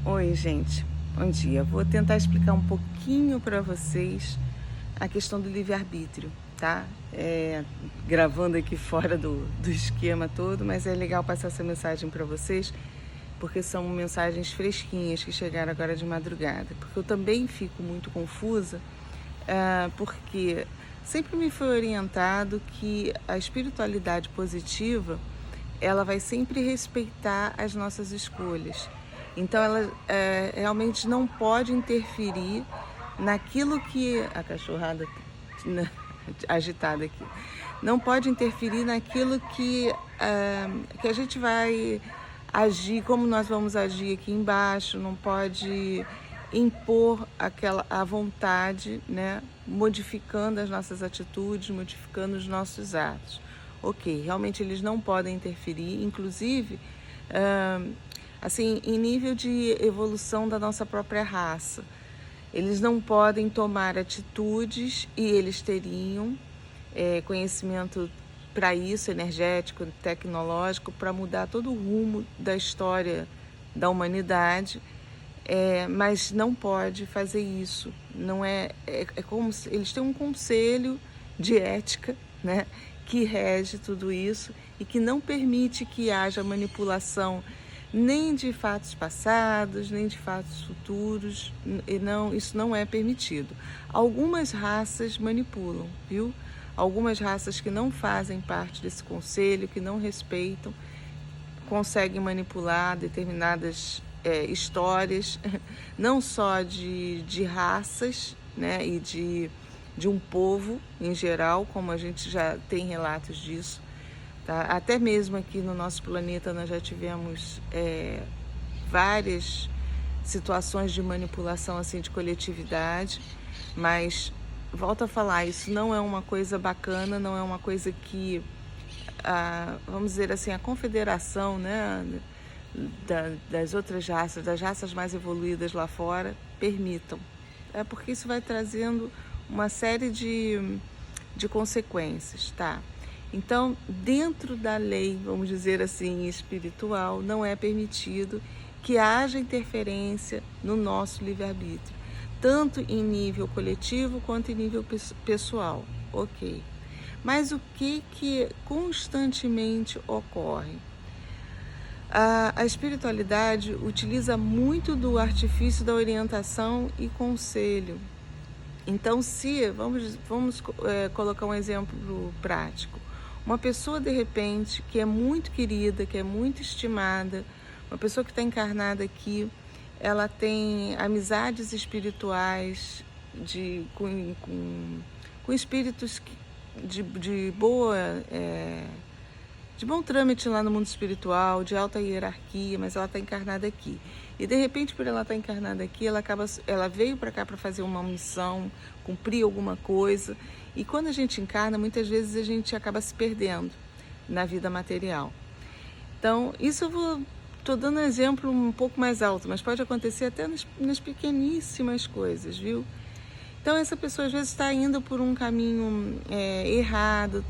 Oi, gente. Bom dia. Vou tentar explicar um pouquinho para vocês a questão do livre-arbítrio, tá? Gravando aqui fora do esquema todo, mas é legal passar essa mensagem para vocês, porque são mensagens fresquinhas que chegaram agora de madrugada. Porque eu também fico muito confusa, porque sempre me foi orientado que a espiritualidade positiva, ela vai sempre respeitar as nossas escolhas. Então ela realmente não pode interferir naquilo que a cachorrada agitada aqui não pode interferir naquilo que a gente vai agir, como nós vamos agir aqui embaixo. Não pode impor a vontade, né, modificando as nossas atitudes, modificando os nossos atos. Ok, realmente eles não podem interferir, inclusive assim, em nível de evolução da nossa própria raça. Eles não podem tomar atitudes, e eles teriam conhecimento para isso, energético, tecnológico, para mudar todo o rumo da história da humanidade, mas não pode fazer isso. Não é como se eles têm um conselho de ética, né, que rege tudo isso e que não permite que haja manipulação nem de fatos passados, nem de fatos futuros. Isso não é permitido. Algumas raças manipulam, viu? Algumas raças que não fazem parte desse conselho, que não respeitam, conseguem manipular determinadas histórias, não só de raças, né, e de um povo em geral, como a gente já tem relatos disso. Tá? Até mesmo aqui no nosso planeta nós já tivemos várias situações de manipulação assim, de coletividade, mas volto a falar, isso não é uma coisa bacana, não é uma coisa que, vamos dizer assim, a confederação, né, das outras raças, das raças mais evoluídas lá fora, permitam. Porque isso vai trazendo uma série de consequências, tá? Então, dentro da lei, vamos dizer assim, espiritual, não é permitido que haja interferência no nosso livre-arbítrio, tanto em nível coletivo quanto em nível pessoal. Ok. Mas o que constantemente ocorre? A espiritualidade utiliza muito do artifício da orientação e conselho. Então, se vamos colocar um exemplo prático. Uma pessoa, de repente, que é muito querida, que é muito estimada, uma pessoa que está encarnada aqui, ela tem amizades espirituais com espíritos de bom trâmite lá no mundo espiritual, de alta hierarquia, mas ela está encarnada aqui. E de repente, por ela estar encarnada aqui, ela veio para cá para fazer uma missão, cumprir alguma coisa. E quando a gente encarna, muitas vezes a gente acaba se perdendo na vida material. Então, isso estou dando um exemplo um pouco mais alto, mas pode acontecer até nas pequeníssimas coisas, viu? Então, essa pessoa às vezes está indo por um caminho errado,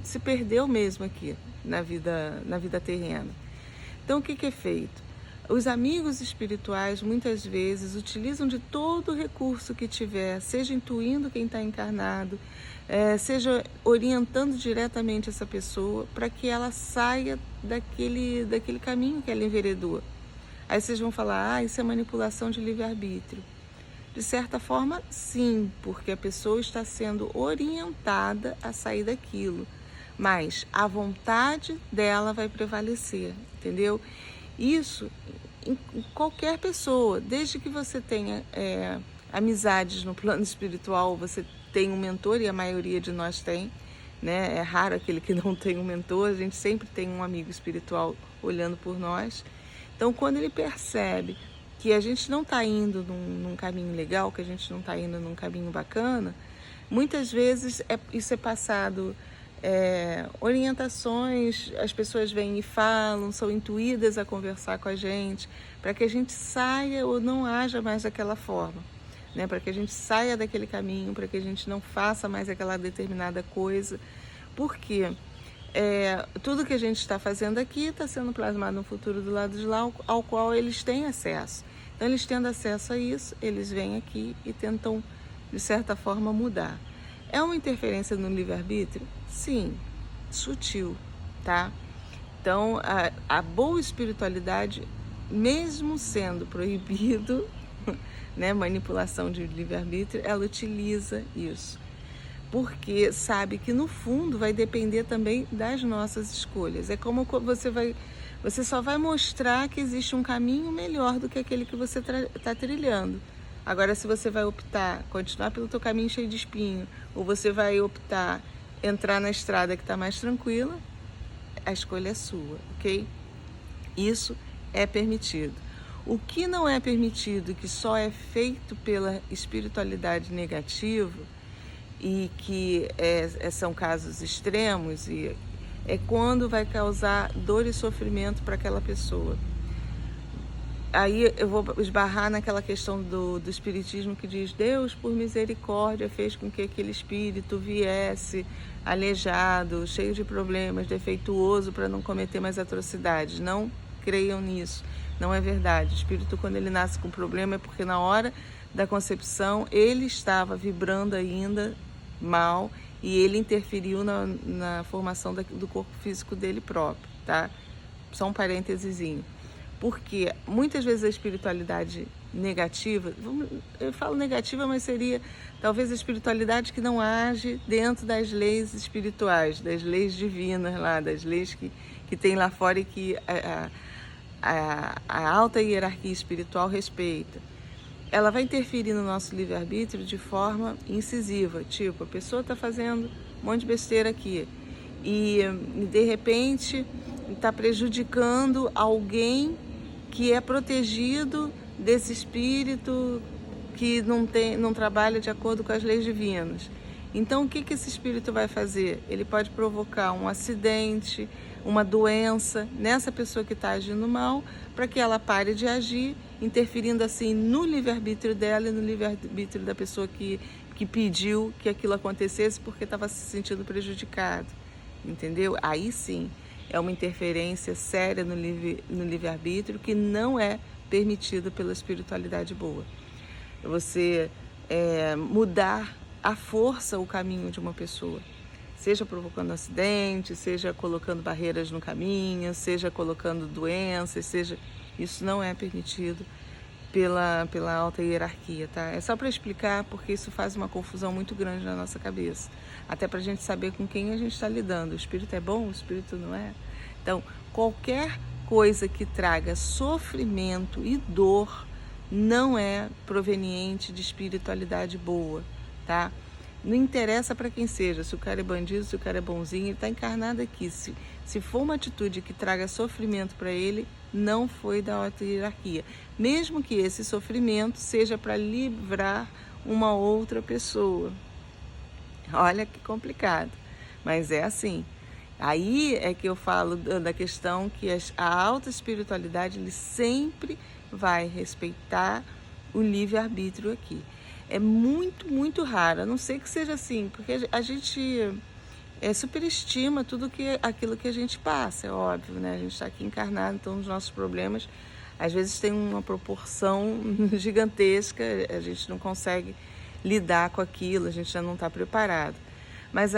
se perdeu mesmo aqui na vida terrena. Então, o que é feito? Os amigos espirituais muitas vezes utilizam de todo o recurso que tiver, seja intuindo quem está encarnado, seja orientando diretamente essa pessoa para que ela saia daquele caminho que ela enveredou. Aí vocês vão falar, isso é manipulação de livre-arbítrio. De certa forma, sim, porque a pessoa está sendo orientada a sair daquilo, mas a vontade dela vai prevalecer, entendeu? Isso em qualquer pessoa, desde que você tenha amizades no plano espiritual, você tem um mentor, e a maioria de nós tem, né? É raro aquele que não tem um mentor, a gente sempre tem um amigo espiritual olhando por nós. Então, quando ele percebe que a gente não está indo num caminho legal, que a gente não está indo num caminho bacana, muitas vezes isso é passado, orientações, as pessoas vêm e falam, são intuídas a conversar com a gente, para que a gente saia ou não haja mais daquela forma, né? Para que a gente saia daquele caminho, para que a gente não faça mais aquela determinada coisa. Por quê? tudo que a gente está fazendo aqui está sendo plasmado no futuro do lado de lá, ao qual eles têm acesso. Então, eles tendo acesso a isso, eles vêm aqui e tentam, de certa forma, mudar. É uma interferência no livre-arbítrio? Sim, sutil, tá? Então, a boa espiritualidade, mesmo sendo proibido, né, manipulação de livre-arbítrio, ela utiliza isso. Porque sabe que no fundo vai depender também das nossas escolhas. É como você só vai mostrar que existe um caminho melhor do que aquele que você está trilhando. Agora, se você vai optar continuar pelo teu caminho cheio de espinho, ou você vai optar entrar na estrada que está mais tranquila, a escolha é sua, ok? Isso é permitido. O que não é permitido, que só é feito pela espiritualidade negativa, e que são casos extremos, e é quando vai causar dor e sofrimento para aquela pessoa. Aí eu vou esbarrar naquela questão do espiritismo que diz: Deus, por misericórdia, fez com que aquele espírito viesse aleijado, cheio de problemas, defeituoso, para não cometer mais atrocidades. Não creiam nisso, não é verdade. O espírito, quando ele nasce com problema, é porque na hora da concepção ele estava vibrando ainda mal e ele interferiu na formação do corpo físico dele próprio, tá? Só um parêntesezinho. Porque muitas vezes a espiritualidade negativa, eu falo negativa, mas seria talvez a espiritualidade que não age dentro das leis espirituais, das leis divinas lá, das leis que tem lá fora e que a alta hierarquia espiritual respeita. Ela vai interferir no nosso livre-arbítrio de forma incisiva, tipo, a pessoa está fazendo um monte de besteira aqui e de repente está prejudicando alguém que é protegido desse espírito que não trabalha de acordo com as leis divinas. Então, o que esse espírito vai fazer? Ele pode provocar um acidente, uma doença nessa pessoa que está agindo mal, para que ela pare de agir, interferindo assim no livre-arbítrio dela e no livre-arbítrio da pessoa que pediu que aquilo acontecesse porque estava se sentindo prejudicado. Entendeu? Aí sim, é uma interferência séria no livre-arbítrio que não é permitida pela espiritualidade boa. Você mudar à força o caminho de uma pessoa, seja provocando acidente, seja colocando barreiras no caminho, seja colocando doenças, isso não é permitido pela alta hierarquia, tá? É só para explicar, porque isso faz uma confusão muito grande na nossa cabeça. Até para a gente saber com quem a gente está lidando. O espírito é bom, o espírito não é? Então, qualquer coisa que traga sofrimento e dor não é proveniente de espiritualidade boa, tá? Não interessa para quem seja, se o cara é bandido, se o cara é bonzinho, ele está encarnado aqui. Se for uma atitude que traga sofrimento para ele, não foi da alta hierarquia. Mesmo que esse sofrimento seja para livrar uma outra pessoa. Olha que complicado, mas é assim. Aí é que eu falo da questão que a alta espiritualidade ele sempre vai respeitar o livre-arbítrio aqui. É muito, muito raro, a não ser que seja assim, porque a gente superestima aquilo que a gente passa, é óbvio, né? A gente está aqui encarnado, então os nossos problemas às vezes têm uma proporção gigantesca, a gente não consegue lidar com aquilo, a gente já não está preparado. Mas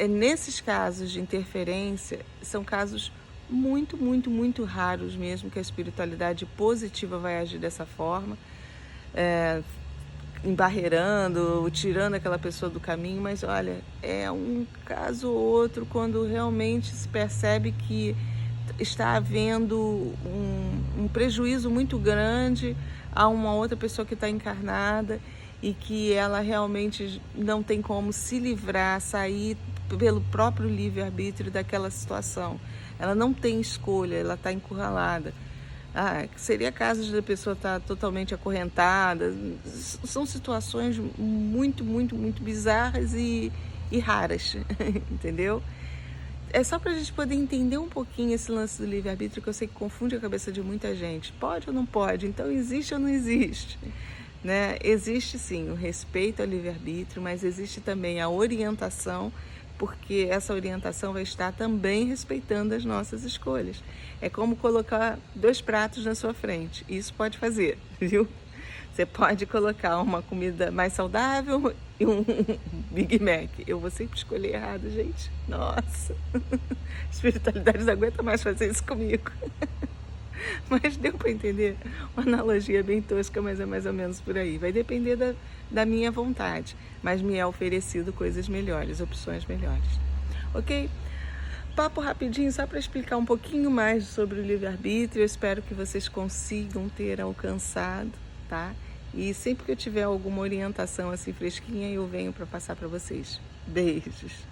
nesses casos de interferência, são casos muito, muito, muito raros mesmo que a espiritualidade positiva vai agir dessa forma, embarreirando, tirando aquela pessoa do caminho, mas olha, é um caso ou outro quando realmente se percebe que está havendo um prejuízo muito grande a uma outra pessoa que está encarnada e que ela realmente não tem como se livrar, sair pelo próprio livre-arbítrio daquela situação. Ela não tem escolha, ela está encurralada. Seria caso de a pessoa estar totalmente acorrentada. São situações muito, muito, muito bizarras e raras, entendeu? É só para a gente poder entender um pouquinho esse lance do livre-arbítrio, que eu sei que confunde a cabeça de muita gente. Pode ou não pode? Então existe ou não existe? Né? Existe sim o respeito ao livre-arbítrio, mas existe também a orientação porque essa orientação vai estar também respeitando as nossas escolhas. É como colocar 2 pratos na sua frente, isso pode fazer, viu? Você pode colocar uma comida mais saudável e um Big Mac. Eu vou sempre escolher errado, gente. Nossa, espiritualidade não aguenta mais fazer isso comigo. Mas deu para entender? Uma analogia bem tosca, mas é mais ou menos por aí. Vai depender da minha vontade, mas me é oferecido coisas melhores, opções melhores. Ok? Papo rapidinho, só para explicar um pouquinho mais sobre o livre-arbítrio. Eu espero que vocês consigam ter alcançado, tá? E sempre que eu tiver alguma orientação assim fresquinha, eu venho para passar para vocês. Beijos!